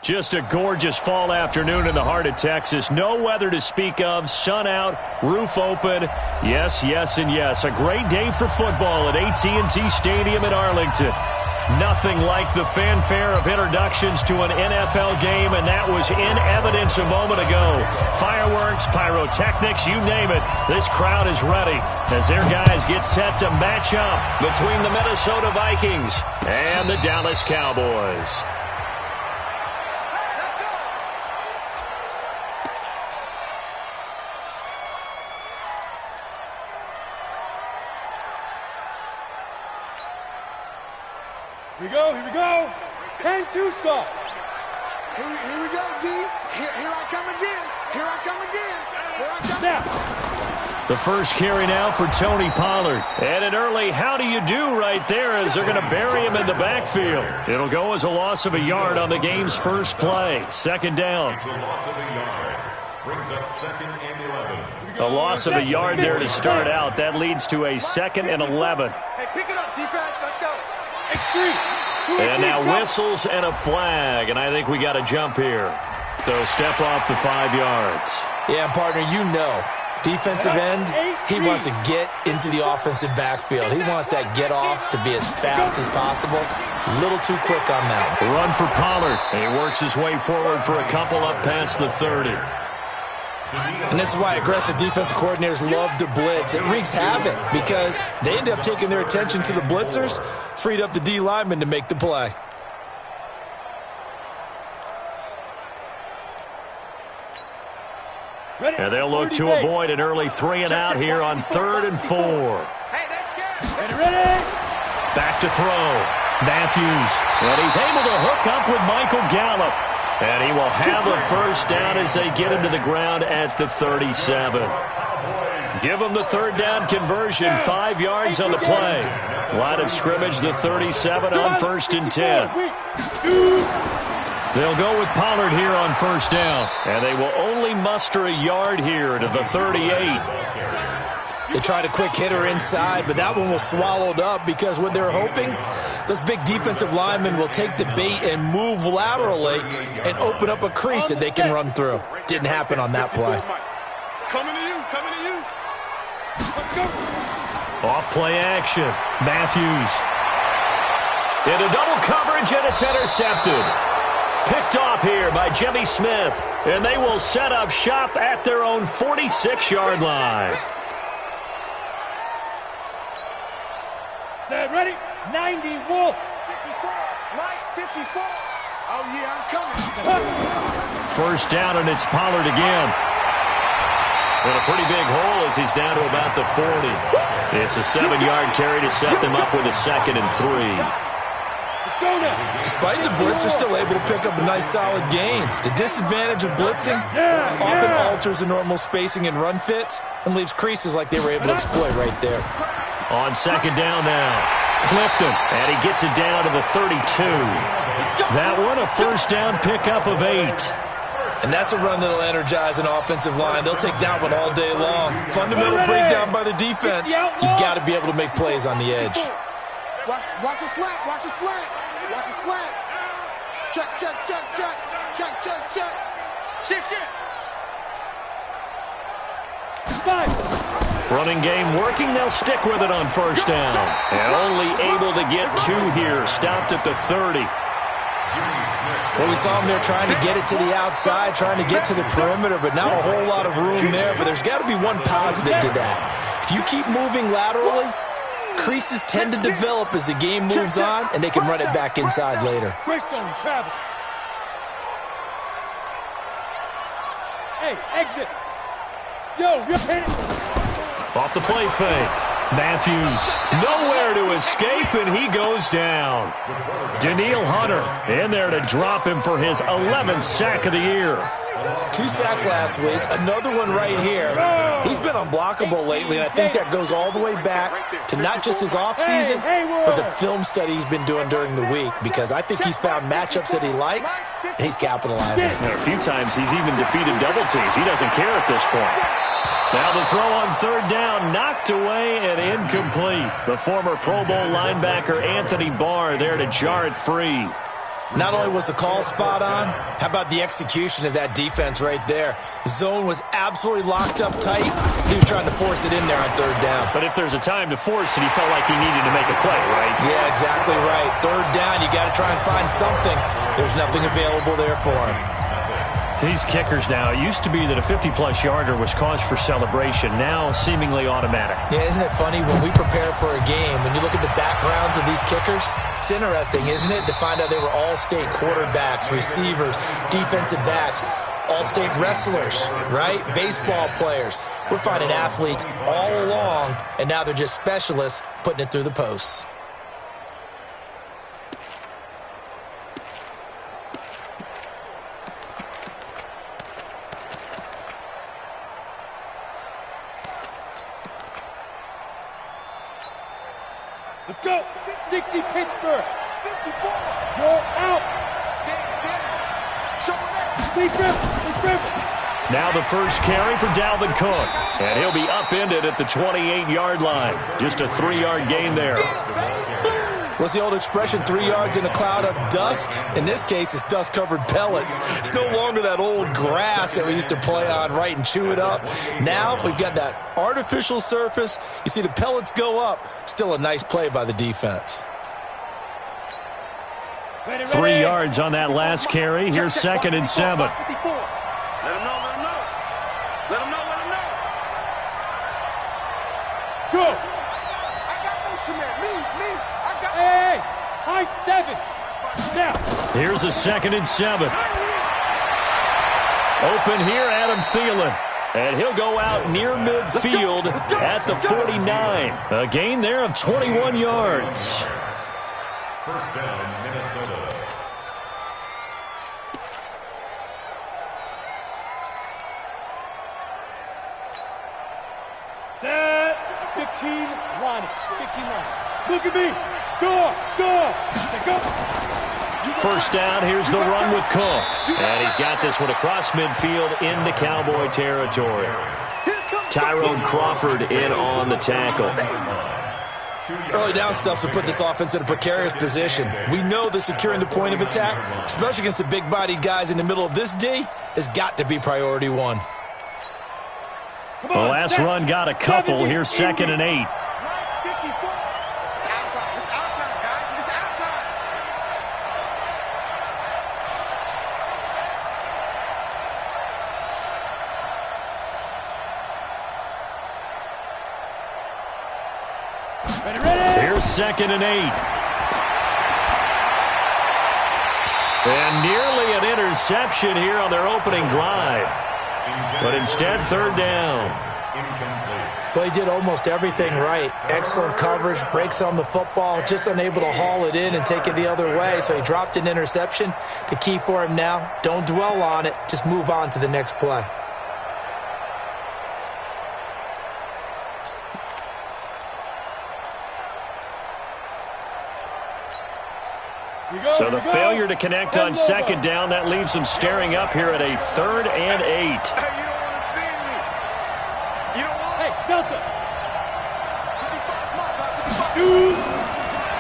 Just a gorgeous fall afternoon in the heart of Texas. No weather to speak of. Sun out, roof open. Yes, yes, and yes. A great day for football at AT&T Stadium in Arlington. Nothing like the fanfare of introductions to an NFL game, and that was in evidence a moment ago. Fireworks, pyrotechnics, you name it. This crowd is ready as their guys get set to match up between the Minnesota Vikings and the Dallas Cowboys. Here we go. 10-2 stop. Here we go, D. Here I come again. Now. The first carry now for Tony Pollard. And an early how do you do right there as they're going to bury him in the backfield. It'll go as a loss of a yard on the game's first play. Second down. Brings up 2nd and 11. A loss of a yard there to start out. That leads to a 2nd and 11. Hey, pick it up, defense. Let's go. And now whistles and a flag, and I think we got a jump here. So step off the 5 yards. Yeah, partner, you know, defensive end, he wants to get into the offensive backfield. He wants that get off to be as fast as possible. A little too quick on that. Run for Pollard, and he works his way forward for a couple up past the 30. And this is why aggressive defensive coordinators love to blitz. It wreaks havoc because they end up taking their attention to the blitzers, freed up the D lineman to make the play. And they'll look to avoid an early 3 and out here on 3rd and 4. Hey, that's good. Ready? Back to throw. Matthews. And he's able to hook up with Michael Gallup. And he will have a first down as they get him to the ground at the 37. Give him the 3rd down conversion, 5 yards on the play. Line of scrimmage, the 37 on 1st and 10. They'll go with Pollard here on 1st down. And they will only muster a yard here to the 38. They tried a quick hitter inside, but that one was swallowed up because what they're hoping, those big defensive linemen will take the bait and move laterally and open up a crease that they can run through. Didn't happen on that play. Coming to you. Off play action. Matthews. Into double coverage, and it's intercepted. Picked off here by Jimmy Smith, and they will set up shop at their own 46-yard line. Set, ready? 90, Wolf. 54, right, 54. Oh, yeah, I'm coming. First down, and it's Pollard again. And a pretty big hole as he's down to about the 40. It's a 7-yard carry to set them up with a 2nd and 3. Despite the blitz, they're still able to pick up a nice solid gain. The disadvantage of blitzing often alters the normal spacing and run fits and leaves creases like they were able to exploit right there. On 2nd down now, Clifton, and he gets it down to the 32. That one a first down pickup of 8. And that's a run that'll energize an offensive line. They'll take that one all day long. Fundamental breakdown by the defense. You've got to be able to make plays on the edge. Watch a slant, watch a slant, watch a slant. Check, check, check, check, check, check, check. Shift, shift. Running game working, they'll stick with it on first down. And only able to get 2 here, stopped at the 30. Well, we saw him there trying to get it to the outside, trying to get to the perimeter, but not a whole lot of room there. But there's got to be one positive to that. If you keep moving laterally, creases tend to develop as the game moves on, and they can run it back inside later. Hey, exit. Yo, you hit it. Off the play fake. Matthews nowhere to escape, and he goes down. Daniil Hunter in there to drop him for his 11th sack of the year. 2 sacks last week, another one right here. He's been unblockable lately, and I think that goes all the way back to not just his offseason, but the film study he's been doing during the week, because I think he's found matchups that he likes, and he's capitalizing. And a few times he's even defeated double teams. He doesn't care at this point. Now the throw on 3rd down, knocked away and incomplete. The former Pro Bowl linebacker Anthony Barr there to jar it free. Not only was the call spot on, how about the execution of that defense right there? Zone was absolutely locked up tight. He was trying to force it in there on 3rd down. But if there's a time to force it, he felt like he needed to make a play, right? Yeah, exactly right. 3rd down, you got to try and find something. There's nothing available there for him. These kickers now, it used to be that a 50-plus yarder was cause for celebration, now seemingly automatic. Yeah, isn't it funny when we prepare for a game, when you look at the backgrounds of these kickers, it's interesting, isn't it, to find out they were all-state quarterbacks, receivers, defensive backs, all-state wrestlers, right? Baseball players. We're finding athletes all along, and now they're just specialists putting it through the posts. Let's go. 60 Pittsburgh. 54. You're out. Now the first carry for Dalvin Cook. And he'll be upended at the 28-yard line. Just a 3-yard gain there. What's the old expression, 3 yards in a cloud of dust? In this case, it's dust-covered pellets. It's no longer that old grass that we used to play on, right, and chew it up. Now we've got that artificial surface. You see the pellets go up. Still a nice play by the defense. 3 yards on that last carry. Here's 2nd and 7. Let him know, let him know. Let him know, let him know. Go. I got motion man. Me. I got Hey, high 7. Now. Here's a 2nd and 7. Open here, Adam Thielen. And he'll go out near midfield at the 49. A gain there of 21 yards. First down, Minnesota. Set. 15 line. 15 line. Look at me. Go. First down, here's the run with Cook. And he's got this one across midfield into Cowboy territory. Tyrone Crawford in on the tackle. Early down stuff will put this offense in a precarious position. We know that securing the point of attack, especially against the big-bodied guys in the middle of this D, has got to be priority 1. The last run got a couple. Here's 2nd and 8. Here's 2nd and 8. And nearly an interception here on their opening drive. But instead, 3rd down. Well, he did almost everything right. Excellent coverage, breaks on the football, just unable to haul it in and take it the other way. So he dropped an interception. The key for him now, don't dwell on it. Just move on to the next play. So the failure to connect on 2nd down, that leaves them staring up here at a 3rd and 8. Delta.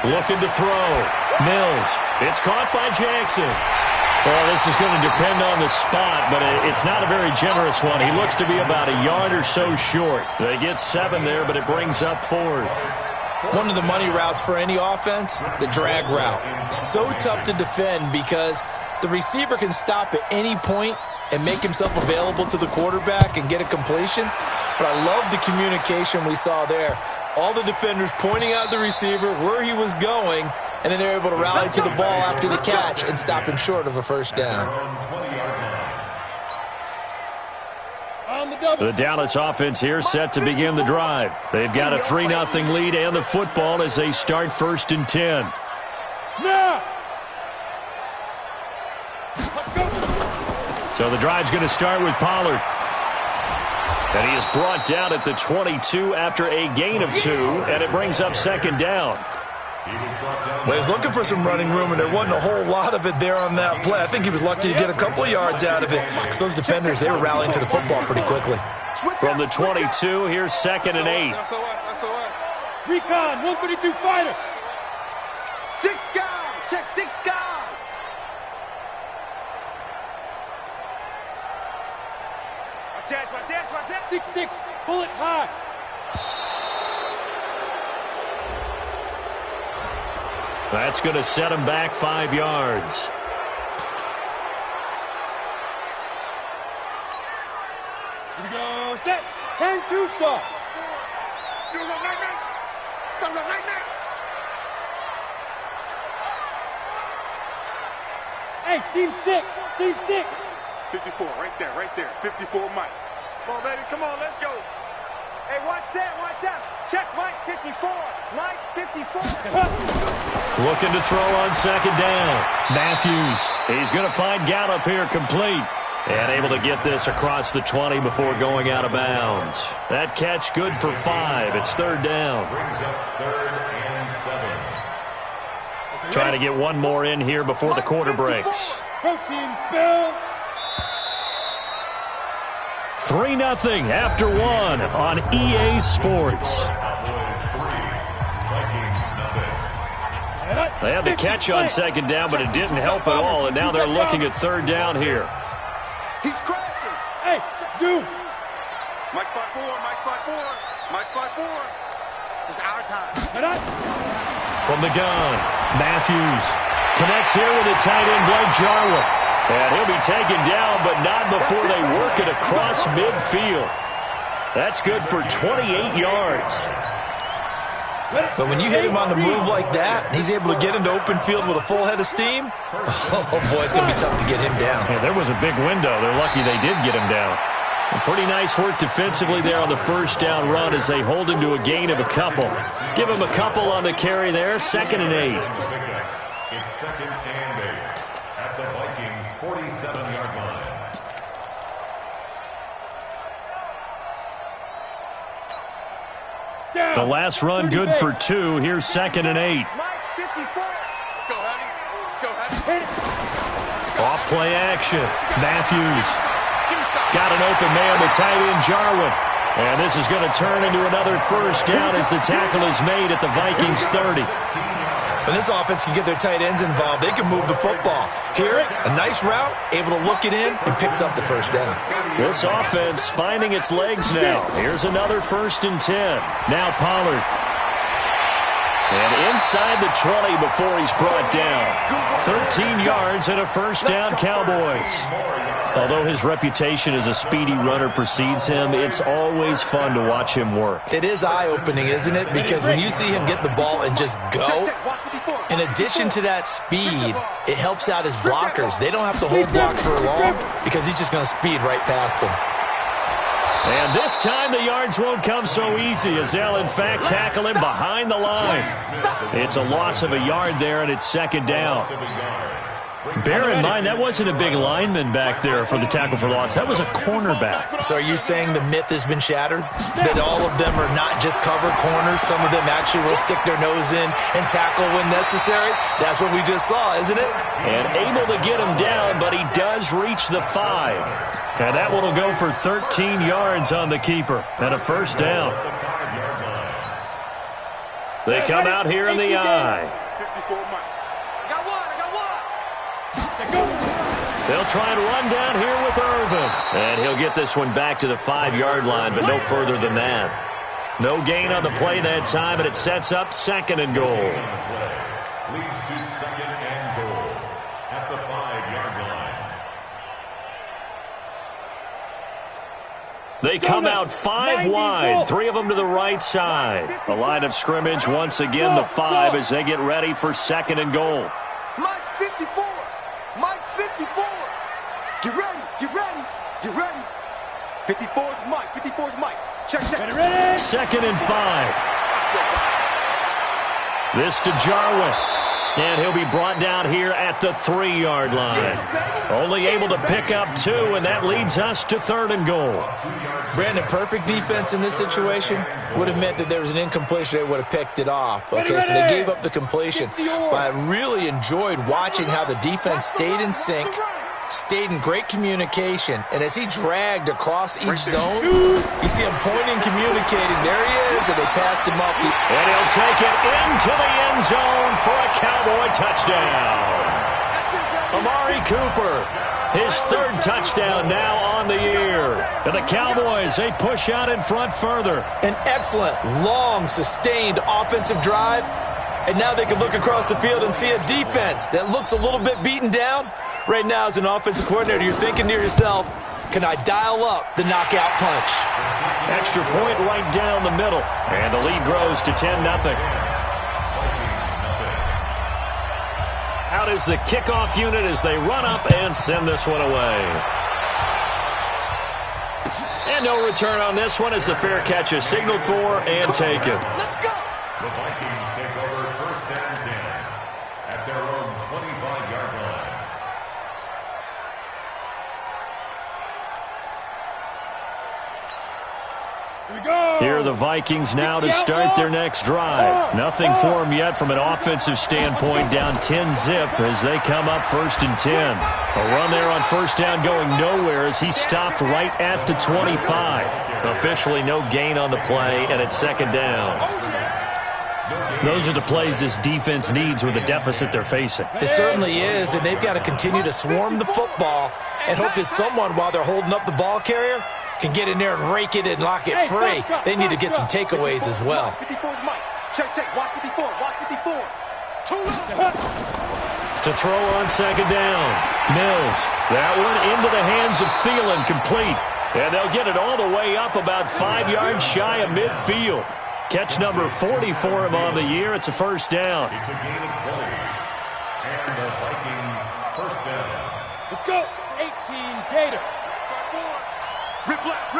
Looking to throw. Mills. It's caught by Jackson. Well, this is going to depend on the spot, but it's not a very generous one. He looks to be about a yard or so short. They get 7 there, but it brings up 4th. One of the money routes for any offense, the drag route. So tough to defend because the receiver can stop at any point and make himself available to the quarterback and get a completion. But I love the communication we saw there. All the defenders pointing out the receiver, where he was going, and then they're able to rally to the ball after the catch and stop him short of a 1st down. The Dallas offense here set to begin the drive. They've got a 3-0 lead and the football as they start 1st and 10. So the drive's going to start with Pollard. And he is brought down at the 22 after a gain of 2, and it brings up 2nd down. Well, he was looking for some running room, and there wasn't a whole lot of it there on that play. I think he was lucky to get a couple of yards out of it because those defenders, they were rallying to the football pretty quickly. From the 22, here's 2nd and 8. Recon, 132 fighter. 6 guard, check 6 guard. Watch that. 6-6, bullet high. That's going to set him back 5 yards. Here we go, set, 10-2 soft. Hey, seam 6. 54, right there. 54, Mike. Come on, baby, come on, let's go. Hey, watch that. Check Mike, 54. Mike, 54. Looking to throw on 2nd down. Matthews. He's going to find Gallup here complete. And able to get this across the 20 before going out of bounds. That catch good for 5. It's 3rd down. Brings up 3rd and 7. Trying to get one more in here before the quarter breaks. Protein spill. 3-0 after 1 on EA Sports. They had the catch on 2nd down, but it didn't help at all, and now they're looking at 3rd down here. He's crashing. Hey, zoom. Mike spot 4. It's our time. From the gun, Matthews connects here with a tight end, Blake Jarwin. And he'll be taken down, but not before they work it across midfield. That's good for 28 yards. But when you hit him on the move like that, and he's able to get into open field with a full head of steam, oh boy, it's going to be tough to get him down. Yeah, there was a big window. They're lucky they did get him down. And pretty nice work defensively there on the 1st down run as they hold him to a gain of a couple. Give him a couple on the carry there, 2nd and 8. It's 2nd and 8 at the Vikings 47-yard line. The last run good for 2. Here's 2nd and 8. Off play action. Matthews got an open man to tight end Jarwin. And this is going to turn into another 1st down as the tackle is made at the Vikings 30. When this offense can get their tight ends involved, they can move the football. Here, a nice route, able to look it in, and picks up the 1st down. This offense finding its legs now. Here's another 1st and 10. Now Pollard. And inside the 20 before he's brought down. 13 yards and a first down, Cowboys. Although his reputation as a speedy runner precedes him, it's always fun to watch him work. It is eye-opening, isn't it? Because when you see him get the ball and just go, in addition to that speed, it helps out his blockers. They don't have to hold blocks for long because he's just going to speed right past them. And this time the yards won't come so easy as they'll, in fact, tackle him behind the line. It's a loss of a yard there, and it's second down. Bear in mind, that wasn't a big lineman back there for the tackle for loss. That was a cornerback. So are you saying the myth has been shattered? That all of them are not just cover corners? Some of them actually will stick their nose in and tackle when necessary? That's what we just saw, isn't it? And able to get him down, but he does reach the 5. And that one will go for 13 yards on the keeper and a first down. They come out here in the eye. They'll try and run down here with Irvin. And he'll get this one back to the 5-yard line, but no further than that. No gain on the play that time, and it sets up second and goal. Leads to second and goal at the 5-yard line. They come out 5 wide, 3 of them to the right side. The line of scrimmage, once again, the 5 as they get ready for second and goal. Mike 54. Mike 54. Get ready. Get ready. Get ready. 54 is Mike. 54 is Mike. Check. Ready? Second and 5. This to Jarwin. And he'll be brought down here at the 3-yard line. Only able to pick up 2, and that leads us to third and goal. Brandon, perfect defense in this situation would have meant that there was an incompletion. They would have picked it off. Okay, so they gave up the completion. But I really enjoyed watching how the defense stayed in sync, stayed in great communication, and as he dragged across each zone, you see him pointing, communicating. There he is, and they passed him up. And he'll take it into the end zone for a Cowboy touchdown. Amari Cooper, his 3rd touchdown now on the year. And the Cowboys, they push out in front further. An excellent, long, sustained offensive drive. And now they can look across the field and see a defense that looks a little bit beaten down. Right now, as an offensive coordinator, you're thinking to yourself, can I dial up the knockout punch? Extra point right down the middle. And the lead grows to 10-0. Out is the kickoff unit as they run up and send this one away. And no return on this one as the fair catch is signaled for and taken. Let's go. The Vikings take over first and 10 at their own 25-yard line. Here are the Vikings now to start their next drive. Nothing for them yet from an offensive standpoint, down 10-0 as they come up 1st and 10. A run there on first down going nowhere as he stopped right at the 25. Officially no gain on the play, and it's second down. Those are the plays this defense needs with the deficit they're facing. It certainly is, and they've got to continue to swarm the football and hope that someone, while they're holding up the ball carrier, can get in there and rake it and lock it free. They need to get some takeaways as well. 54 is Mike. Check. Watch 54. Watch 54. To throw on second down. Mills. That one into the hands of Thielen, complete. And they'll get it all the way up about 5 yards shy of midfield. Catch number 40 for him on the year. It's a first down. It's a gain of 20. And the Vikings first down. Let's go. 18 Gator. Rip left.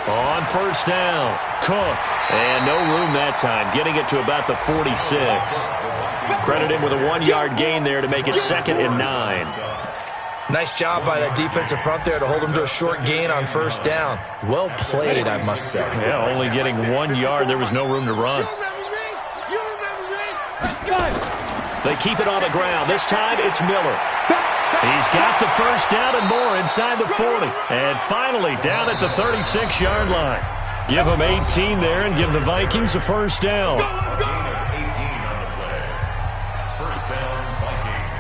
On first down, Cook. And no room that time, getting it to about the 46. Credit him with a 1-yard gain there to make it 2nd and 9. Nice job by that defensive front there to hold him to a short gain on first down. Well played, I must say. Yeah, only getting 1 yard. There was no room to run. They keep it on the ground. This time it's Miller. He's got the first down and more inside the 40. And finally down at the 36-yard line. Give them 18 there and give the Vikings a first down. A gain of 18 on the play. First down, Vikings.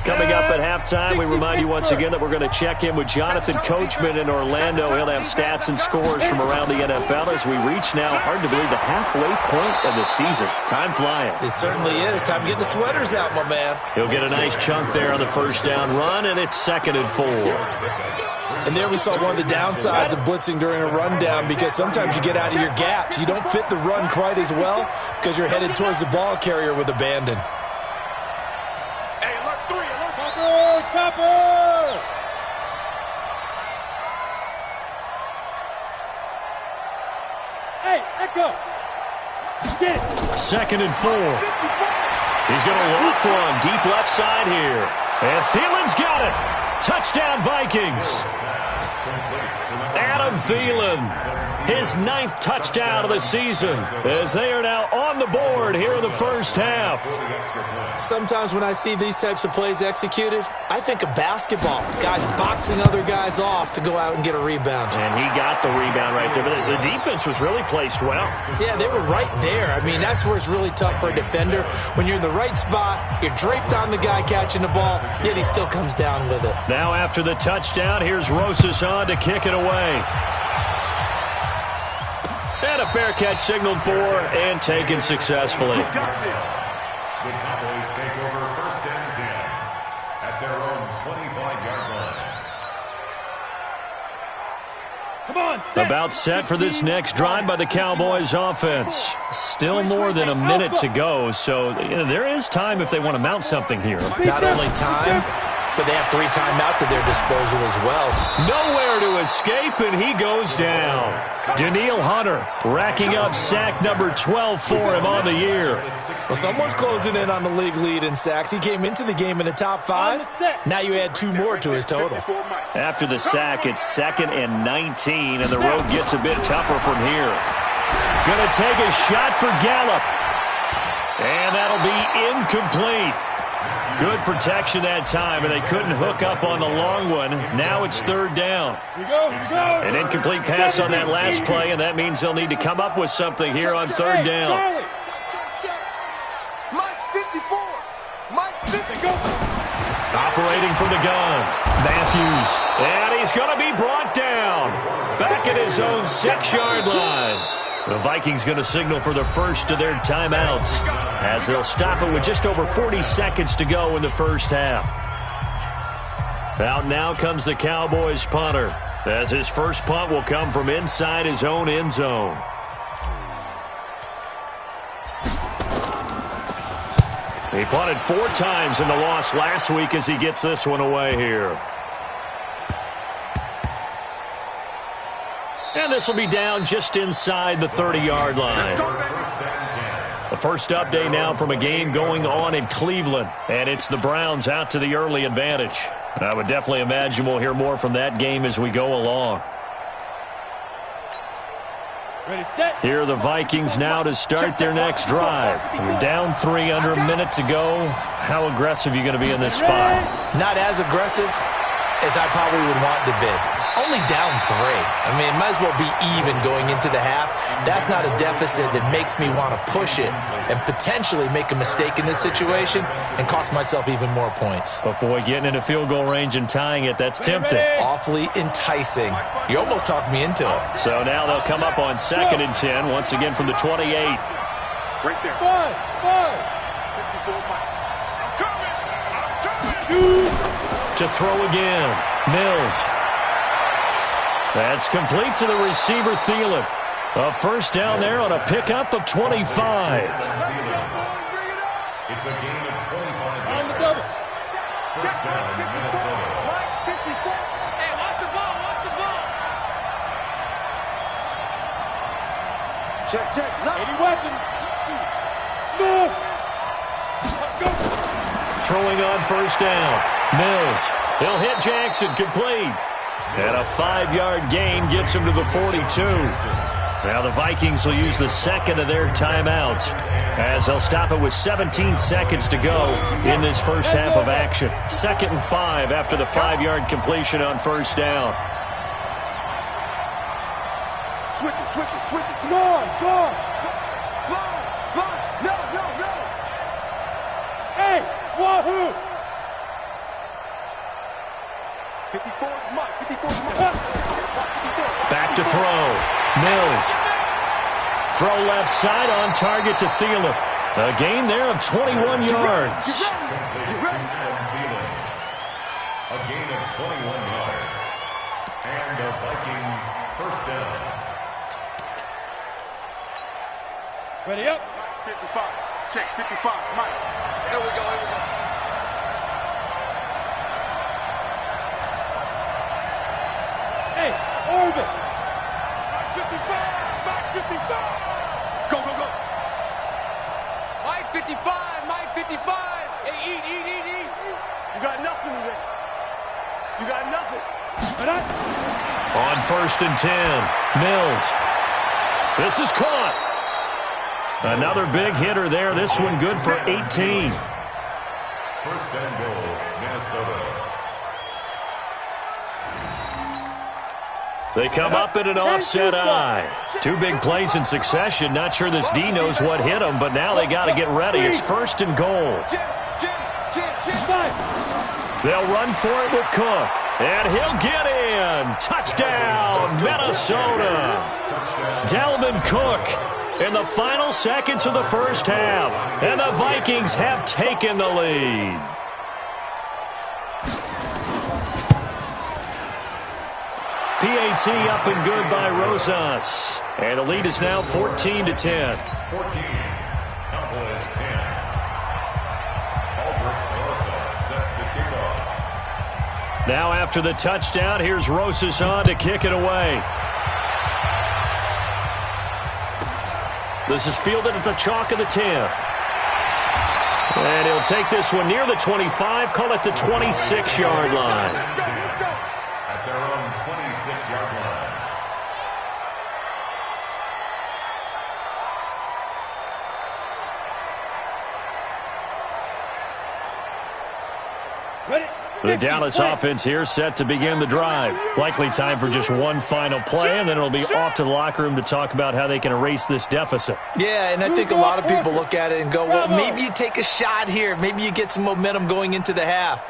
Coming Coming up at halftime, we remind you once again that we're going to check in with Jonathan Coachman in Orlando. He'll have stats and scores from around the NFL as we reach now, hard to believe, the halfway point of the season. Time flying. It certainly is. Time to get the sweaters out, my man. He'll get a nice chunk there on the first down run, and it's 2nd and 4. And there we saw one of the downsides of blitzing during a rundown, because sometimes you get out of your gaps. You don't fit the run quite as well because you're headed towards the ball carrier with abandon. Hey, alert 3, alert. Topper! Hey, Echo! Get it! 2nd and 4. He's going to loft one deep left side here. And Thielen's got it. Touchdown, Vikings. Adam Thielen, his 9th touchdown of the season, as they are now on the board here in the first half. Sometimes when I see these types of plays executed, I think of basketball. Guys boxing other guys off to go out and get a rebound. And he got the rebound right there. But the defense was really placed well. Yeah, they were right there. I mean, that's where it's really tough for a defender. When you're in the right spot, you're draped on the guy catching the ball, yet he still comes down with it. Now after the touchdown, here's Rosas on to kick it away. And a fair catch signaled for and taken successfully. The Cowboys take over 1st and 10 at their own 25-yard line. Come on, set. About set for this next drive by the Cowboys offense. Still more than a minute to go, so there is time if they want to mount something here. Not only time, but they have 3 timeouts at their disposal as well. Nowhere to escape, and he goes down. Danielle Hunter racking up sack number 12 for him on the year. Well, someone's closing in on the league lead in sacks. He came into the game in the top 5. Now you add 2 more to his total. After the sack, it's 2nd and 19, and the road gets a bit tougher from here. Gonna take a shot for Gallup. And that'll be incomplete. Good protection that time, and they couldn't hook up on the long one. Now it's 3rd down. An incomplete pass on that last play, and that means they'll need to come up with something here on 3rd down. Mike 54. Mike 54. Operating from the gun, Matthews. And he's going to be brought down. Back at his own 6-yard line. The Vikings going to signal for the first of their timeouts as they'll stop it with just over 40 seconds to go in the first half. Out now comes the Cowboys punter, as his first punt will come from inside his own end zone. He punted 4 times in the loss last week as he gets this one away here. And this will be down just inside the 30-yard line. The first update now from a game going on in Cleveland. And it's the Browns out to the early advantage. I would definitely imagine we'll hear more from that game as we go along. Ready, set. Here are the Vikings now to start their next drive. We're down 3 under a minute to go. How aggressive are you going to be in this spot? Not as aggressive as I probably would want to be. Only down 3. I mean, it might as well be even going into the half. That's not a deficit that makes me want to push it and potentially make a mistake in this situation and cost myself even more points. But, boy, getting into field goal range and tying it, that's tempting. Awfully enticing. You almost talked me into it. So now they'll come up on 2nd and 10, once again from the 28. Right there. 5. 54 Mike. I'm coming. To throw again, Mills. That's complete to the receiver, Thielen. A first down there on a pickup of 25. It's a gain of 25. On the double. First down, Minnesota. Mike 54. Hey, watch the ball. Watch the ball. Check. 80 weapon. Smooth. Go. Throwing on first down, Mills. He'll hit Jackson, complete. And a 5-yard gain gets him to the 42. Now the Vikings will use the second of their timeouts as they'll stop it with 17 seconds to go in this first half of action. 2nd and 5 after the 5-yard completion on first down. Switch it. Come on. Slide. No. Hey, wahoo. to throw. Mills. Throw left side on target to Thielen. A gain there of 21 yards. A gain of 21 yards. And the Vikings first down. Ready up. 55. Check 55. Mike. Here we go. Hey, orbit. Mike 55. Mike 55. Go. Mike 55. Mike 55. Hey, eat. You got nothing today. You got nothing. On 1st and 10, Mills. This is caught. Another big hitter there. This one good for 18. First and goal, Minnesota. They come up in an offset eye. 2 big plays in succession. Not sure this D knows what hit him, but now they got to get ready. It's 1st and goal. They'll run for it with Cook. And he'll get in. Touchdown, Minnesota. Dalvin Cook in the final seconds of the first half. And the Vikings have taken the lead. PAT up and good by Rosas. And the lead is now 14-10. 14. Cowboys 10. Rosas set to kick off. Now after the touchdown, here's Rosas on to kick it away. This is fielded at the chalk of the 10. And he'll take this one near the 25, call it the 26-yard line. At their own 26-yard line. Ready. The Dallas offense here set to begin the drive. Likely time for just one final play, and then it'll be off to the locker room to talk about how they can erase this deficit. Yeah, and I think a lot of people look at it and go, well, maybe you take a shot here. Maybe you get some momentum going into the half.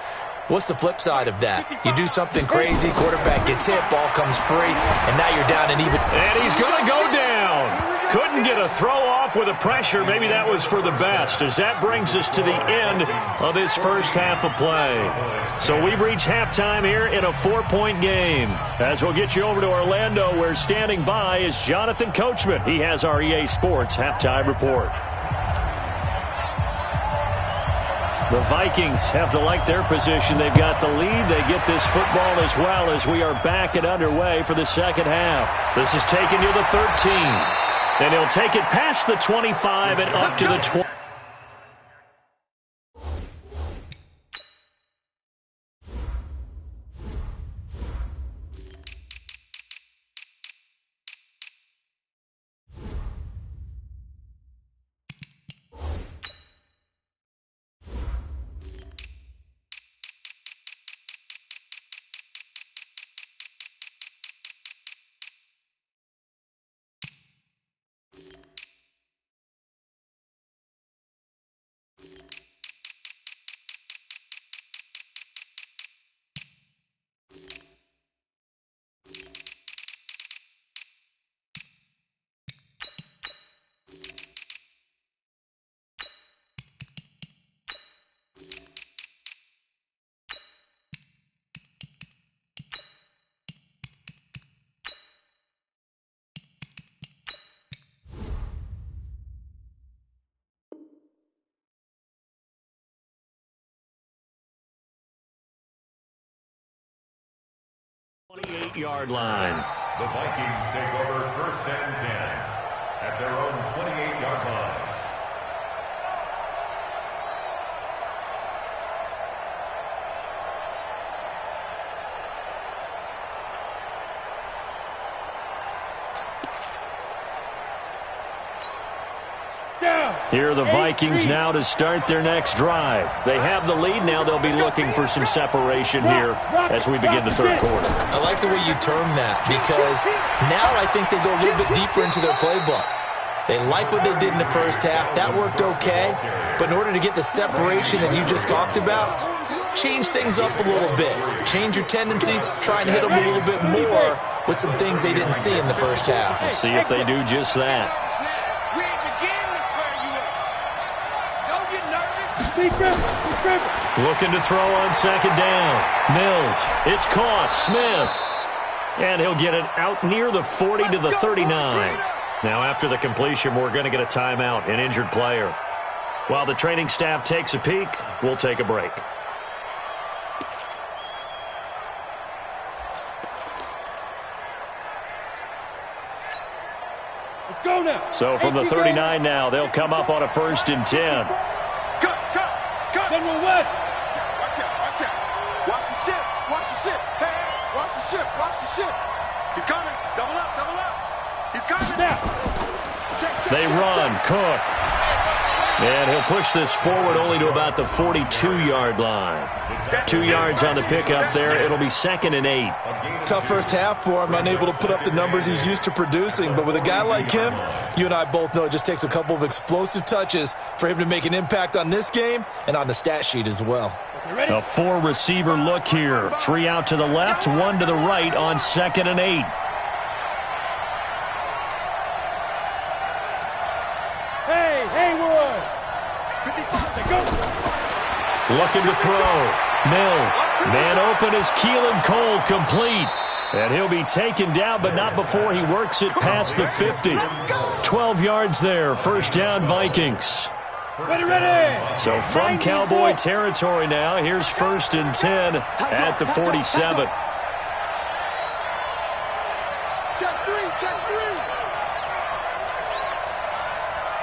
What's the flip side of that? You do something crazy, quarterback gets hit, ball comes free, and now you're down and even. And he's going to go down. Couldn't get a throw off with the pressure. Maybe that was for the best, as that brings us to the end of this first half of play. So we've reached halftime here in a 4-point game. As we'll get you over to Orlando, where standing by is Jonathan Coachman. He has our EA Sports halftime report. The Vikings have to like their position. They've got the lead. They get this football as well as we are back and underway for the second half. This is taken to the 13. And he'll take it past the 25 and up to the 20. Yard line. The Vikings take over 1st and 10 at their own 28-yard line. Here are the Vikings now to start their next drive. They have the lead. Now they'll be looking for some separation here as we begin the third quarter. I like the way you term that, because now I think they go a little bit deeper into their playbook. They like what they did in the first half. That worked okay. But in order to get the separation that you just talked about, change things up a little bit. Change your tendencies, try and hit them a little bit more with some things they didn't see in the first half. Let's see if they do just that. Looking to throw on second down. Mills, it's caught. Smith. And he'll get it out near the 40 to the 39. Now after the completion, we're going to get a timeout, an injured player. While the training staff takes a peek, we'll take a break. Let's go now. So from the 39 now, they'll come up on a 1st and 10. Cut. General West. Watch out. Watch the ship. Watch the ship. Hey, watch the ship. Watch the ship. He's coming. Double up. He's coming. Now. Check. They run. Cook. And he'll push this forward only to about the 42-yard line. 2 yards on the pickup there. It'll be 2nd and 8. Tough first half for him, unable to put up the numbers he's used to producing. But with a guy like him, you and I both know it just takes a couple of explosive touches for him to make an impact on this game and on the stat sheet as well. A 4-receiver look here. 3 out to the left, 1 to the right on 2nd and 8. Looking to throw. Mills. Man open is Keelan Cole, complete. And he'll be taken down, but not before he works it past the 50. 12 yards there. 1st down, Vikings. Ready. So from Cowboy territory now, here's 1st and 10 at the 47. Check 3.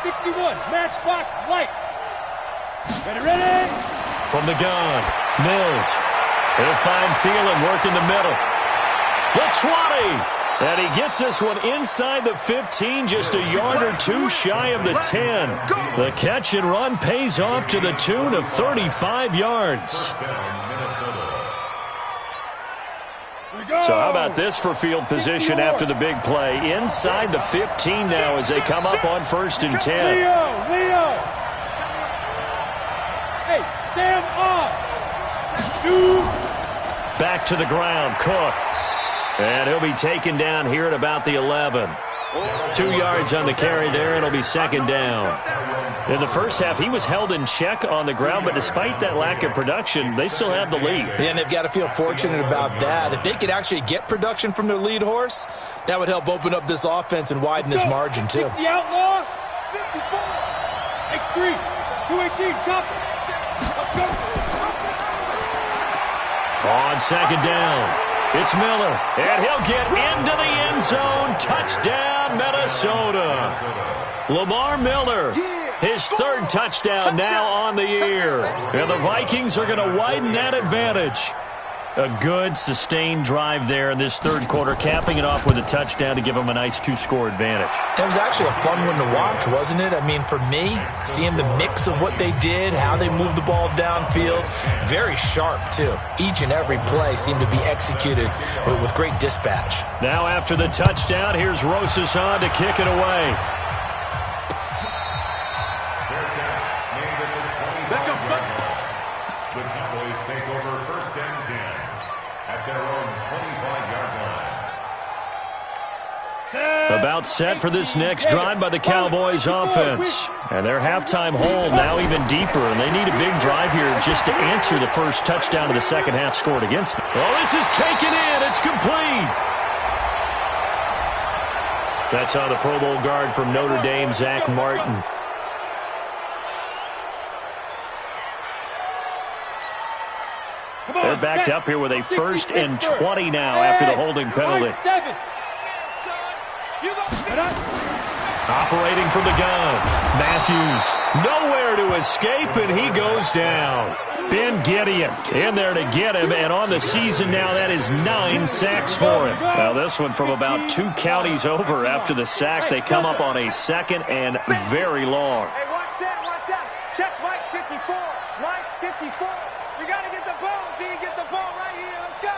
61. Matchbox lights. Ready. From the gun, Mills. He'll find Thielen working the middle. The 20. And he gets this one inside the 15, just a yard or 2 shy of the 10. The catch and run pays off to the tune of 35 yards. So how about this for field position after the big play? Inside the 15 now as they come up on 1st and 10. Leo. Hey, stand up. Shoot. Back to the ground, Cook. And he'll be taken down here at about the 11. 2 yards on the carry there, and it'll be 2nd down. In the first half, he was held in check on the ground, but despite that lack of production, they still have the lead. Yeah, and they've got to feel fortunate about that. If they could actually get production from their lead horse, that would help open up this offense and widen this margin, too. 60 outlaw. 54. X3. 218. Chopper. Let's go. On 2nd down, it's Miller, and he'll get into the end zone. Touchdown, Minnesota. Lamar Miller, his 3rd touchdown now on the year. And the Vikings are going to widen that advantage. A good, sustained drive there in this 3rd quarter, capping it off with a touchdown to give them a nice 2-score advantage. It was actually a fun one to watch, wasn't it? I mean, for me, seeing the mix of what they did, how they moved the ball downfield, very sharp, too. Each and every play seemed to be executed with great dispatch. Now after the touchdown, here's Rosas on to kick it away. The Cowboys take over 1st and 10 at their own 25-yard line. About set for this next drive by the Cowboys offense. And their halftime hole now even deeper, and they need a big drive here just to answer the first touchdown of the second half scored against them. Oh, this is taken in. It's complete. That's on the Pro Bowl guard from Notre Dame, Zach Martin. They're backed up here with a 1st and 20 now after the holding penalty. Operating from the gun. Matthews nowhere to escape, and he goes down. Ben Gideon in there to get him, and on the season now, that is 9 sacks for him. Now this one from about 2 counties over after the sack. They come up on a 2nd and very long. Hey, watch out. Check Mike 54. Mike 54. We got to get the ball, D. Get the ball right here. Let's go.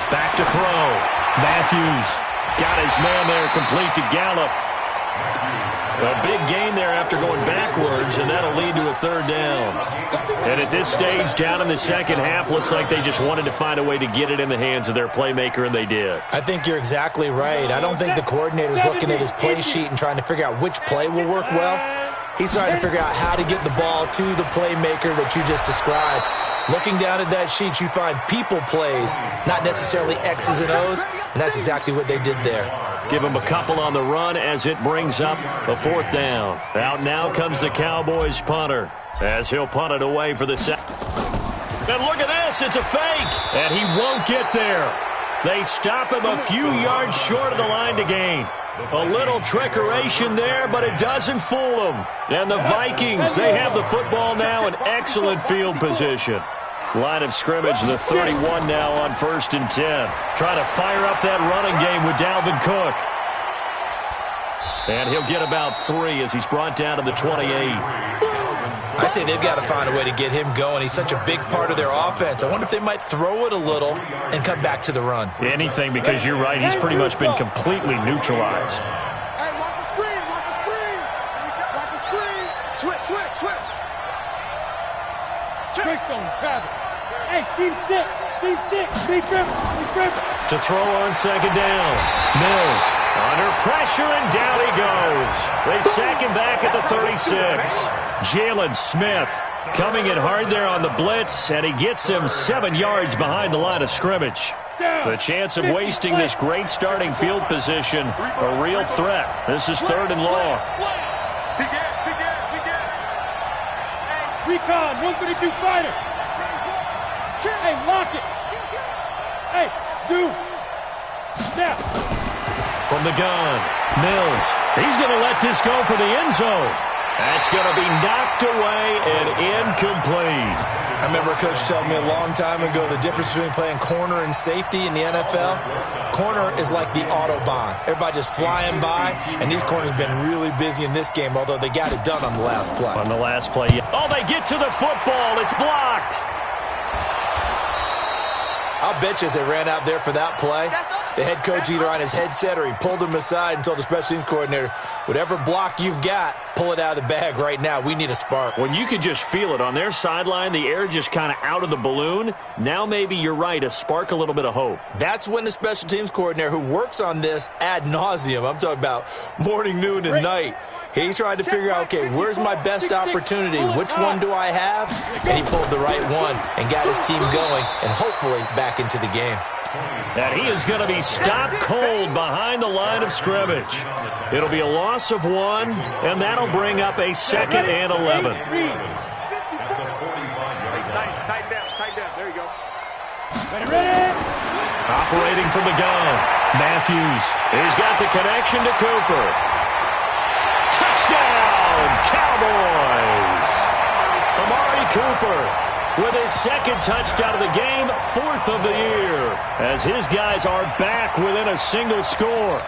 Back to throw. Matthews got his man there complete to Gallup. A big gain there after going backwards, and that'll lead to a third down. And at this stage, down in the second half, looks like they just wanted to find a way to get it in the hands of their playmaker, and they did. I think you're exactly right. I don't think the coordinator's looking at his play sheet and trying to figure out which play will work well. He's trying to figure out how to get the ball to the playmaker that you just described. Looking down at that sheet, you find people plays, not necessarily X's and O's, and that's exactly what they did there. Give him a couple on the run as it brings up a fourth down. Out now comes the Cowboys punter as he'll punt it away for the second. And look at this, it's a fake, and he won't get there. They stop him a few yards short of the line to gain. A little trickeration there, but it doesn't fool them. And the Vikings, they have the football now in excellent field position. Line of scrimmage, the 31 now on 1st and 10. Trying to fire up that running game with Dalvin Cook. And he'll get about 3 as he's brought down to the 28. I'd say they've got to find a way to get him going. He's such a big part of their offense. I wonder if they might throw it a little and come back to the run. Anything, because you're right. He's pretty much been completely neutralized. Hey, watch the screen, watch the screen. Watch the screen. Switch. Greystone, Travis. Hey, seam 6. Big grip. To throw on second down. Mills under pressure, and down he goes. They sack him back at the 36. Jalen Smith coming in hard there on the blitz, and he gets him 7 yards behind the line of scrimmage. The chance of wasting this great starting field position, a real threat. This is 3rd and long. Recon, 132 fighter. Hey, lock it. Hey, zoom. Snap. From the gun, Mills. He's going to let this go for the end zone. That's going to be knocked away and incomplete. I remember a coach telling me a long time ago the difference between playing corner and safety in the NFL. Corner is like the Autobahn. Everybody just flying by, and these corners have been really busy in this game, although they got it done on the last play. On the last play, yeah. Oh, they get to the football. It's blocked. I'll bet you as they ran out there for that play, the head coach either on his headset or he pulled him aside and told the special teams coordinator, whatever block you've got, pull it out of the bag right now. We need a spark. When you could just feel it on their sideline, the air just kind of out of the balloon. Now maybe you're right, a spark, a little bit of hope. That's when the special teams coordinator who works on this ad nauseum, I'm talking about morning, noon, and night, he's trying to figure out, okay, where's my best opportunity? Which one do I have? And he pulled the right one and got his team going and hopefully back into the game. And he is going to be stopped cold behind the line of scrimmage. It'll be a loss of 1, and that'll bring up a 2nd and 11. Tighten down. There you go. Ready. Operating from the gun, Matthews. He's got the connection to Cooper. Touchdown, Cowboys! Amari Cooper with his 2nd touchdown of the game, 4th of the year, as his guys are back within a single score.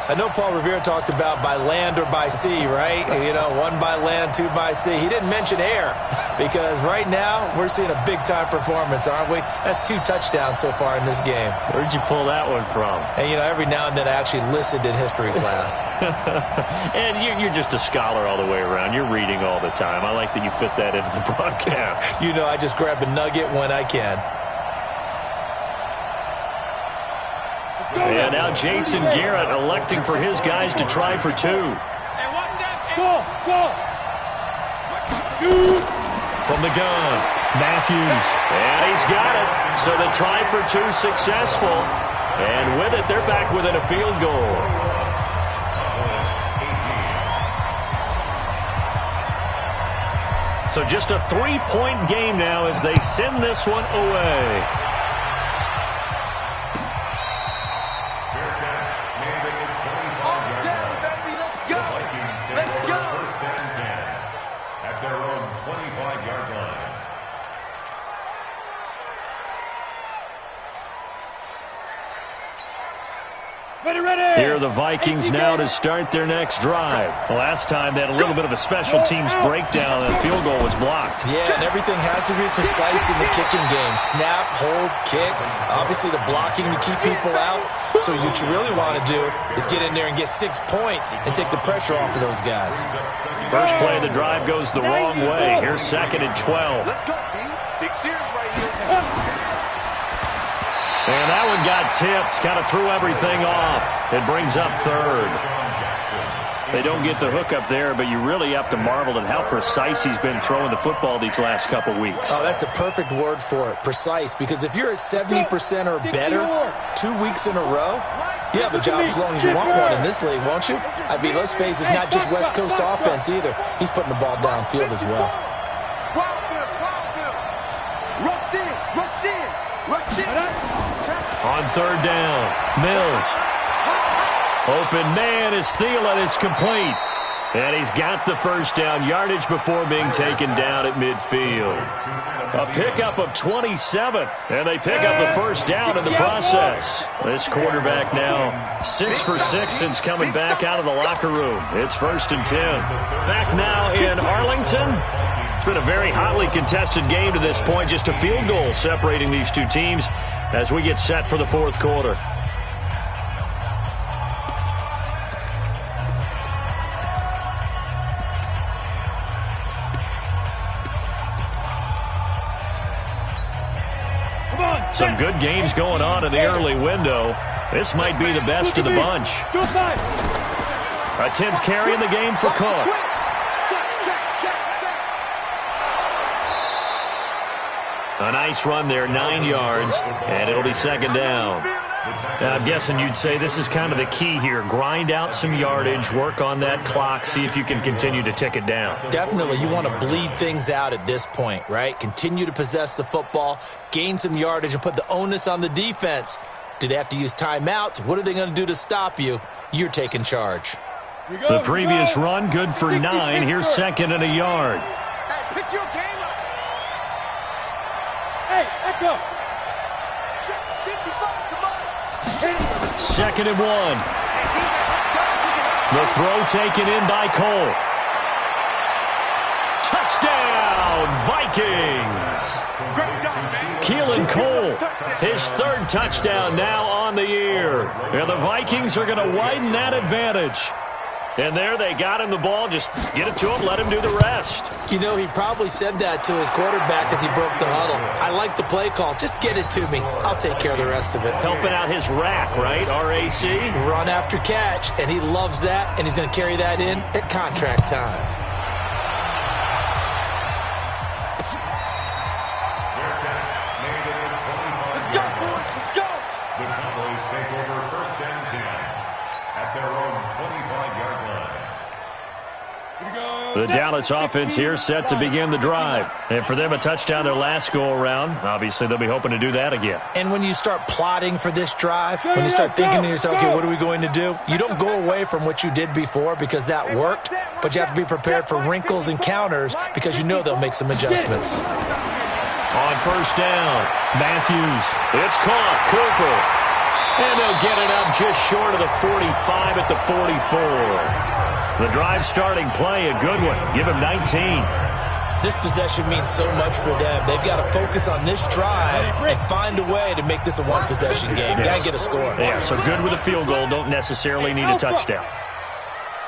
I know Paul Revere talked about by land or by sea, right? You know, 1 by land, 2 by sea. He didn't mention air because right now we're seeing a big-time performance, aren't we? That's 2 touchdowns so far in this game. Where'd you pull that one from? And, you know, every now and then I actually listened in history class. And you're just a scholar all the way around. You're reading all the time. I like that you fit that into the broadcast. You know, I just grab a nugget when I can. And now Jason Garrett electing for his guys to try for 2. Go. Shoot. From the gun, Matthews. And he's got it. So the try for 2 successful. And with it, they're back within a field goal. So just a 3-point game now as they send this one away. Here are the Vikings now to start their next drive. Last time they had a little bit of a special teams breakdown and the field goal was blocked. Yeah, and everything has to be precise in the kicking game. Snap, hold, kick. Obviously the blocking to keep people out. So what you really want to do is get in there and get 6 points and take the pressure off of those guys. First play of the drive goes the wrong way. Here's 2nd and 12. Let's go, D. Big series right here. And that one got tipped, kind of threw everything off. It brings up 3rd. They don't get the hook up there, but you really have to marvel at how precise he's been throwing the football these last couple weeks. Oh, that's a perfect word for it, precise, because if you're at 70% or better 2 weeks in a row, you have a job as long as you want one in this league, won't you? I mean, let's face it, it's not just West Coast offense either. He's putting the ball downfield as well. On 3rd down, Mills. Open man is Thielen. It's complete. And he's got the first down yardage before being taken down at midfield. A pickup of 27, and they pick up the first down in the process. This quarterback now 6 for 6 since coming back out of the locker room. It's 1st and 10. Back now in Arlington. It's been a very hotly contested game to this point. Just a field goal separating these two teams as we get set for the 4th quarter. Some good games going on in the early window. This might be the best of the bunch. A 10th carry in the game for Cook. A nice run there, 9 yards, and it'll be 2nd down. Now, I'm guessing you'd say this is kind of the key here. Grind out some yardage, work on that clock, see if you can continue to tick it down. Definitely. You want to bleed things out at this point, right? Continue to possess the football, gain some yardage, and put the onus on the defense. Do they have to use timeouts? What are they going to do to stop you? You're taking charge. The previous run, good for 9. Here's 2nd and a yard. Hey, pick your game up. Hey, echo. 2nd and 1. The throw taken in by Cole. Touchdown, Vikings. Keelan Cole, his 3rd touchdown now on the year. And the Vikings are going to widen that advantage. And there they got him the ball. Just get it to him, let him do the rest. You know, he probably said that to his quarterback as he broke the huddle. I like the play call. Just get it to me. I'll take care of the rest of it. Helping out his rack, right? R-A-C? Run after catch, and he loves that, and he's going to carry that in at contract time. Let's go, boys. Let's go. The Cowboys take over 1st and 10 at their own 25-yard line. The Dallas offense here set to begin the drive. And for them, a touchdown their last go-around. Obviously, they'll be hoping to do that again. And when you start plotting for this drive, when you start thinking to yourself, okay, what are we going to do? You don't go away from what you did before because that worked, but you have to be prepared for wrinkles and counters because you know they'll make some adjustments. On 1st down, Matthews. It's caught. Cooper. And they'll get it up just short of the 45 at the 44. The drive starting play, a good one. Give him 19. This possession means so much for them. They've got to focus on this drive and find a way to make this a one-possession game. Yes. Got to get a score. Yeah, so good with a field goal. Don't necessarily need a touchdown.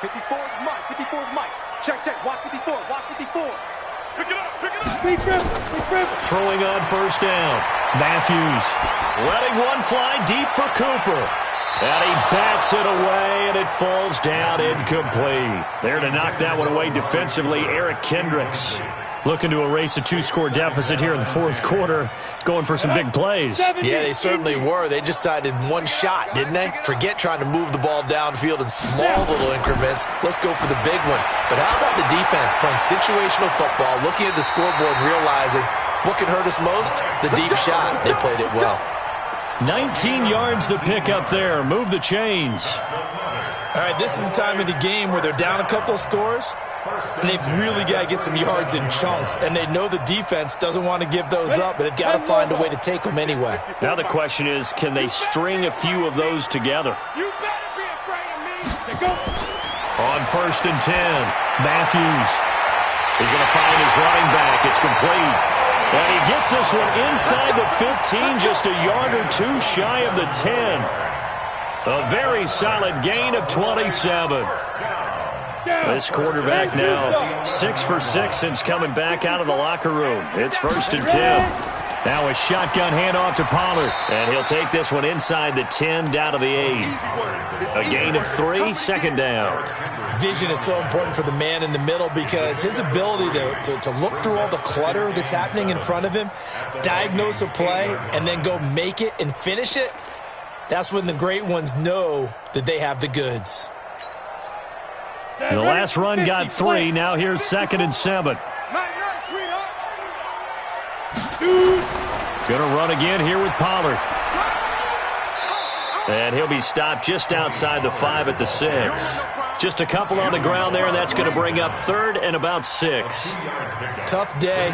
54 is Mike. 54 is Mike. Check, check. Watch 54. Watch 54. Pick it up. Pick it up. Big rip. Throwing on 1st down. Matthews letting one fly deep for Cooper. And he bats it away, and it falls down incomplete. There to knock that one away defensively, Eric Kendricks. Looking to erase a 2-score deficit here in the 4th quarter. Going for some big plays. Yeah, they certainly were. They just decided one shot, didn't they? Forget trying to move the ball downfield in small little increments. Let's go for the big one. But how about the defense playing situational football, looking at the scoreboard and realizing what can hurt us most? The deep shot. They played it well. 19 yards to pick up there. Move the chains. All right, this is the time of the game where they're down a couple of scores, and they've really got to get some yards in chunks, and they know the defense doesn't want to give those up, but they've got to find a way to take them anyway. Now the question is, can they string a few of those together? You bet. On 1st and 10, Matthews is going to find his running back. It's complete. And he gets this one inside the 15, just a yard or two shy of the 10. A very solid gain of 27. This quarterback now 6 for 6 since coming back out of the locker room. It's 1st and 10. Now a shotgun handoff to Pollard. And he'll take this one inside the 10 down to the 8. A gain of 3, 2nd down. Vision is so important for the man in the middle because his ability to look through all the clutter that's happening in front of him, diagnose a play, and then go make it and finish it, that's when the great ones know that they have the goods. And the last run got 3. Now here's 2nd and 7. Going to run again here with Pollard. And he'll be stopped just outside the 5 at the 6. Just a couple on the ground there, and that's going to bring up 3rd and about 6. Tough day,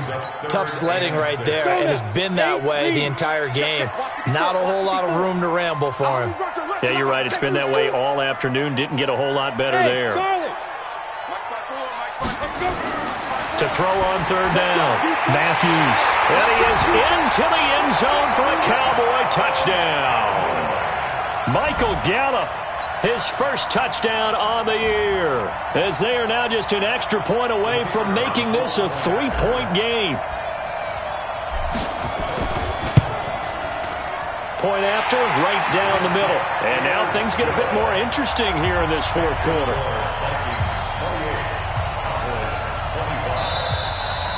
tough sledding right there, and it's been that way the entire game. Not a whole lot of room to ramble for him. Yeah, you're right. It's been that way all afternoon. Didn't get a whole lot better there. To throw on 3rd down, Matthews. And he is into the end zone for a Cowboy touchdown. Michael Gallup, his first touchdown on the year, as they are now just an extra point away from making this a 3-point game. Point after, right down the middle. And now things get a bit more interesting here in this 4th quarter.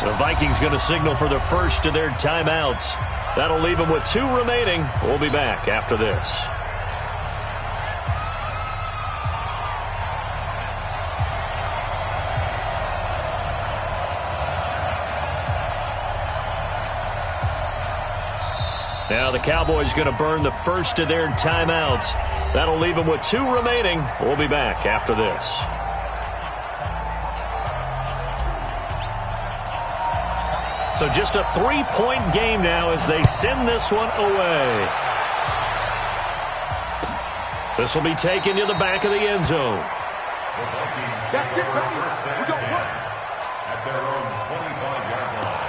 The Vikings going to signal for the first of their timeouts. That'll leave them with 2 remaining. We'll be back after this. Now the Cowboys going to burn the first of their timeouts. That'll leave them with 2 remaining. We'll be back after this. So just a 3-point game now as they send this one away. This will be taken to the back of the end zone. That's it, buddy. We got work. At their own 25-yard line.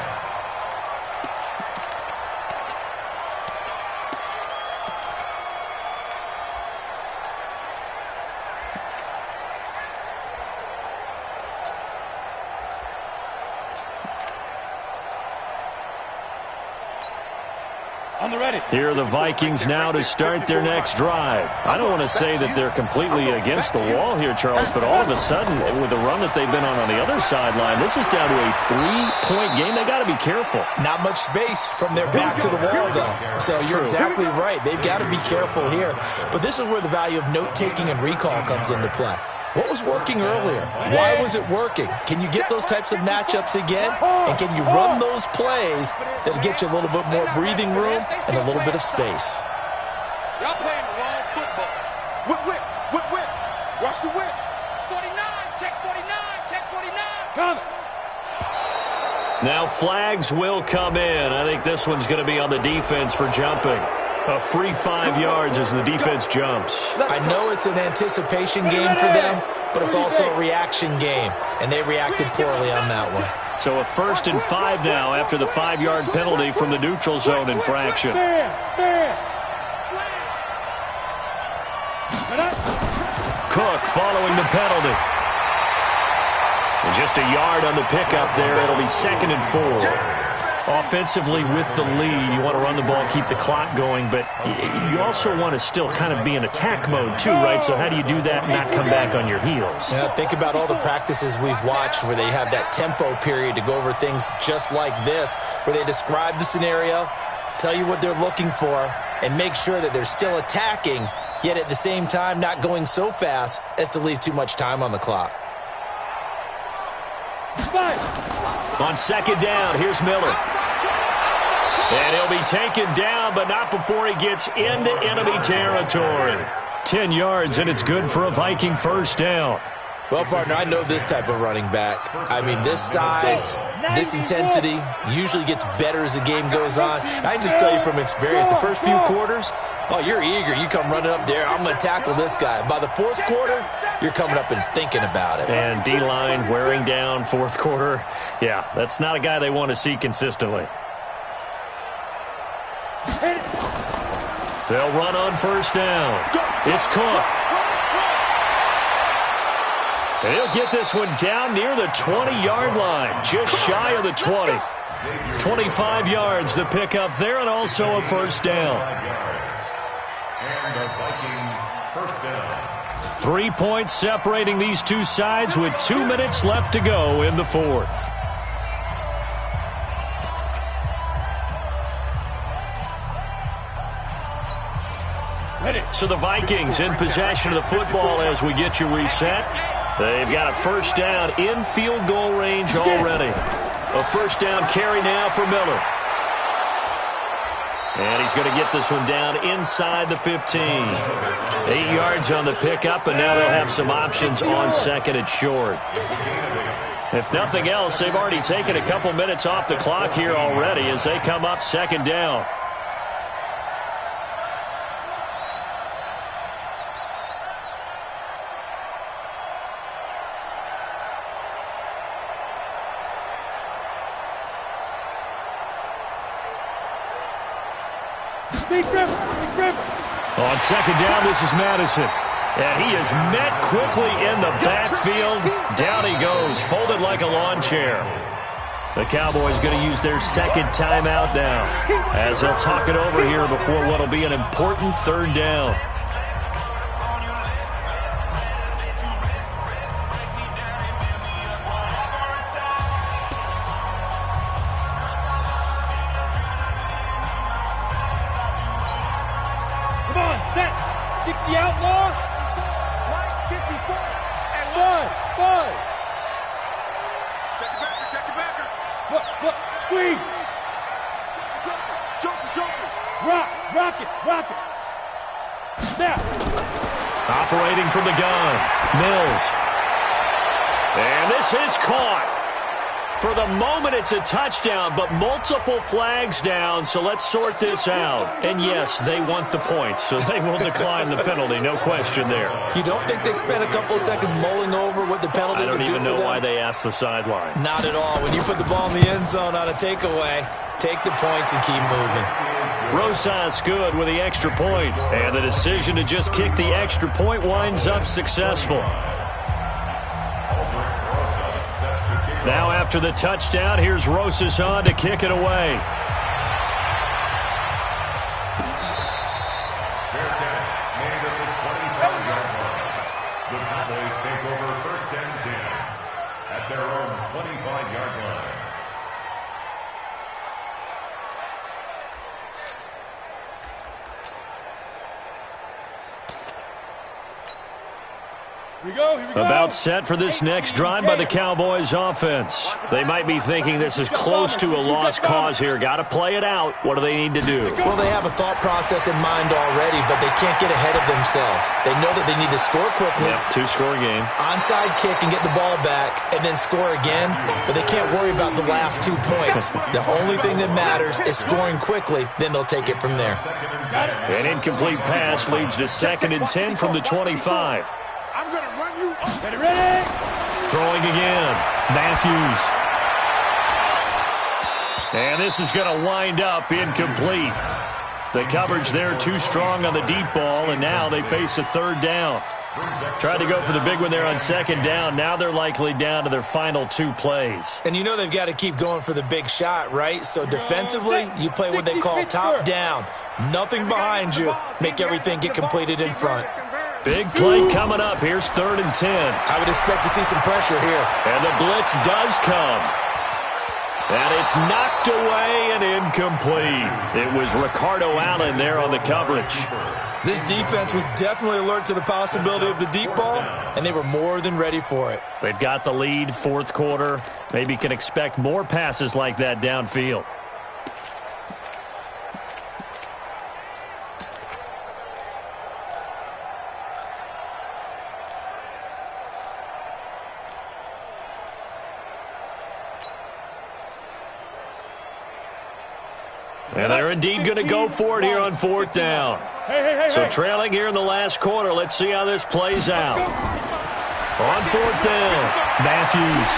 Here are the Vikings now to start their next drive. I don't want to say that they're completely against the wall here, Charles, but all of a sudden, with the run that they've been on the other sideline, this is down to a 3-point game. They got to be careful. Not much space from their back to the wall, though. So you're exactly right. They've got to be careful here. But this is where the value of note-taking and recall comes into play. What was working earlier? Why was it working? Can you get those types of matchups again? And can you run those plays that'll get you a little bit more breathing room and a little bit of space? Y'all playing the wrong football. Whip. Watch the whip. 49, check 49, check 49. Coming. Now flags will come in. I think this one's going to be on the defense for jumping. A free 5 yards as the defense jumps. I know it's an anticipation game for them, but it's also a reaction game, and they reacted poorly on that one. So a 1st and 5 now after the 5-yard penalty from the neutral zone infraction. Cook following the penalty. And just a yard on the pickup there. It'll be 2nd and 4. Offensively with the lead, you want to run the ball, keep the clock going, but you also want to still kind of be in attack mode too, right? So how do you do that and not come back on your heels? Yeah, think about all the practices we've watched where they have that tempo period to go over things just like this, where they describe the scenario, tell you what they're looking for, and make sure that they're still attacking, yet at the same time not going so fast as to leave too much time on the clock. On 2nd down, here's Miller. And he'll be taken down, but not before he gets into enemy territory. 10 yards, and it's good for a Viking 1st down. Well, partner, I know this type of running back. I mean, this size, this intensity usually gets better as the game goes on. I can just tell you from experience, the first few quarters, oh, you're eager. You come running up there, I'm going to tackle this guy. By the 4th quarter, you're coming up and thinking about it. And D-line wearing down fourth quarter. Yeah, that's not a guy they want to see consistently. They'll run on first down. It's Cook. And he'll get this one down near the 20-yard line, just shy of the 20. 25 yards the pickup there, and also a first down. And the Vikings first down. 3 points separating these two sides with 2 minutes left to go in the fourth. So the Vikings in possession of the football as we get you reset. They've got a first down in field goal range already. A first down carry now for Miller. And he's going to get this one down inside the 15. 8 yards on the pickup, and now they'll have some options on second and short. If nothing else, they've already taken a couple minutes off the clock here already as they come up second down. On second down, this is Madison. And he is met quickly in the backfield. Down he goes, folded like a lawn chair. The Cowboys going to use their second timeout now as they'll talk it over here before what will be an important third down. Operating from the gun, Mills. And this is caught. For the moment, it's a touchdown, but multiple flags down, so let's sort this out. And yes, they want the points, so they will decline the penalty, no question there. You don't think they spent a couple of seconds mulling over what the penalty would do for them? I don't even know why they asked the sideline. Not at all. When you put the ball in the end zone on a takeaway, take the points and keep moving. Rosas good with the extra point, and the decision to just kick the extra point winds up successful. Now after the touchdown, here's Rosas on to kick it away. Fair catch made at the 25-yard line. The Cowboys take over first and 10 at their own 25-yard line. Here we go, here we go. About set for this next drive by the Cowboys offense. They might be thinking this is close to a lost cause here. Got to play it out. What do they need to do? Well, they have a thought process in mind already, but they can't get ahead of themselves. They know that they need to score quickly. Yep, two-score game. Onside kick and get the ball back and then score again, but they can't worry about the last 2 points. The only thing that matters is scoring quickly, then they'll take it from there. An incomplete pass leads to 2nd and 10 from the 25. I'm going to run you. Ready, ready. Throwing again. Matthews. And this is going to wind up incomplete. The coverage there too strong on the deep ball, and now they face a third down. Tried to go for the big one there on second down. Now they're likely down to their final 2 plays. And you know they've got to keep going for the big shot, right? So defensively, you play what they call top down. Nothing behind you. Make everything get completed in front. Big play coming up. Here's 3rd and 10. I would expect to see some pressure here. And the blitz does come. And it's knocked away and incomplete. It was Ricardo Allen there on the coverage. This defense was definitely alert to the possibility of the deep ball, and they were more than ready for it. They've got the lead, fourth quarter. Maybe can expect more passes like that downfield. And they're indeed going to go for it here on 4th down. So trailing here in the last quarter. Let's see how this plays out. On fourth down, Matthews.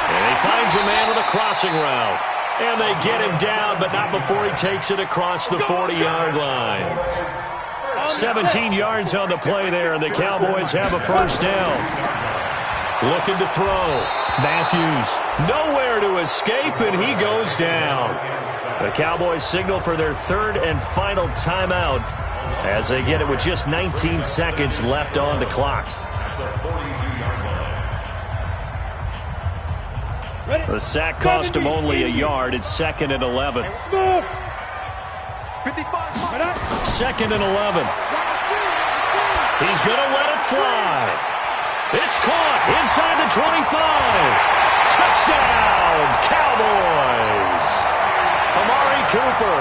And he finds a man on the crossing route. And they get him down, but not before he takes it across the 40-yard line. 17 yards on the play there, and the Cowboys have a first down. Looking to throw. Matthews, nowhere to escape, and he goes down. The Cowboys signal for their third and final timeout as they get it with just 19 seconds left on the clock. The sack cost him only a yard. It's 2nd and 11. 2nd and 11. He's going to let it fly. It's caught inside the 25. Touchdown, Cowboys. Amari Cooper,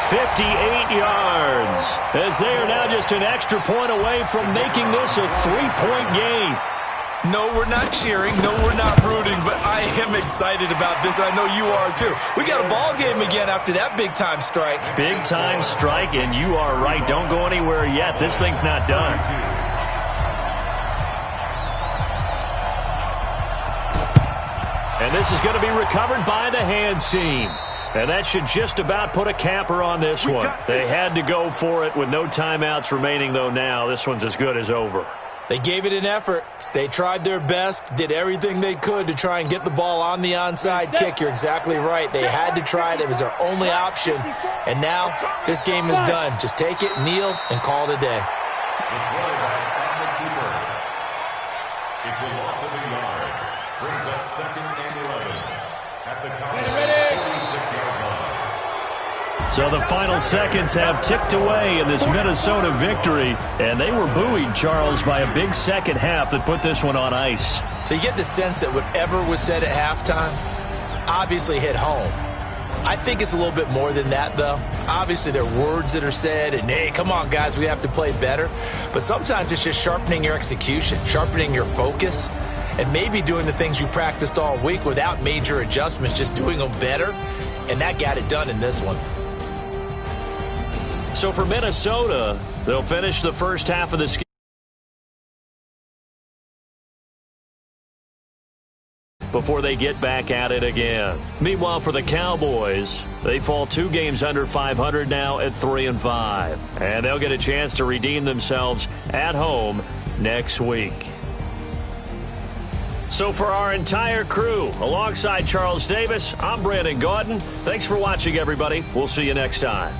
58 yards, as they are now just an extra point away from making this a 3-point game. No, we're not cheering. No, we're not rooting, but I am excited about this. I know you are, too. We got a ball game again after that big-time strike. Big-time strike, and you are right. Don't go anywhere yet. This thing's not done. And this is going to be recovered by the hands team. And that should just about put a capper on this one. They had to go for it with no timeouts remaining, though, now. This one's as good as over. They gave it an effort. They tried their best, did everything they could to try and get the ball on the onside kick. You're exactly right. They had to try it. It was their only option. And now this game is done. Just take it, kneel, and call it a day. It's a loss of a yard. Brings up 2nd and 11 at the Cowboys' 46-yard line. So the final seconds have ticked away in this Minnesota victory, and they were buoyed, Charles, by a big second half that put this one on ice. So you get the sense that whatever was said at halftime obviously hit home. I think it's a little bit more than that, though. Obviously, there are words that are said, and, hey, come on, guys, we have to play better. But sometimes it's just sharpening your execution, sharpening your focus, and maybe doing the things you practiced all week without major adjustments, just doing them better, and that got it done in this one. So for Minnesota, they'll finish the first half of this game before they get back at it again. Meanwhile, for the Cowboys, they fall 2 games under 500 now at 3-5. And they'll get a chance to redeem themselves at home next week. So for our entire crew, alongside Charles Davis, I'm Brandon Gaudin. Thanks for watching, everybody. We'll see you next time.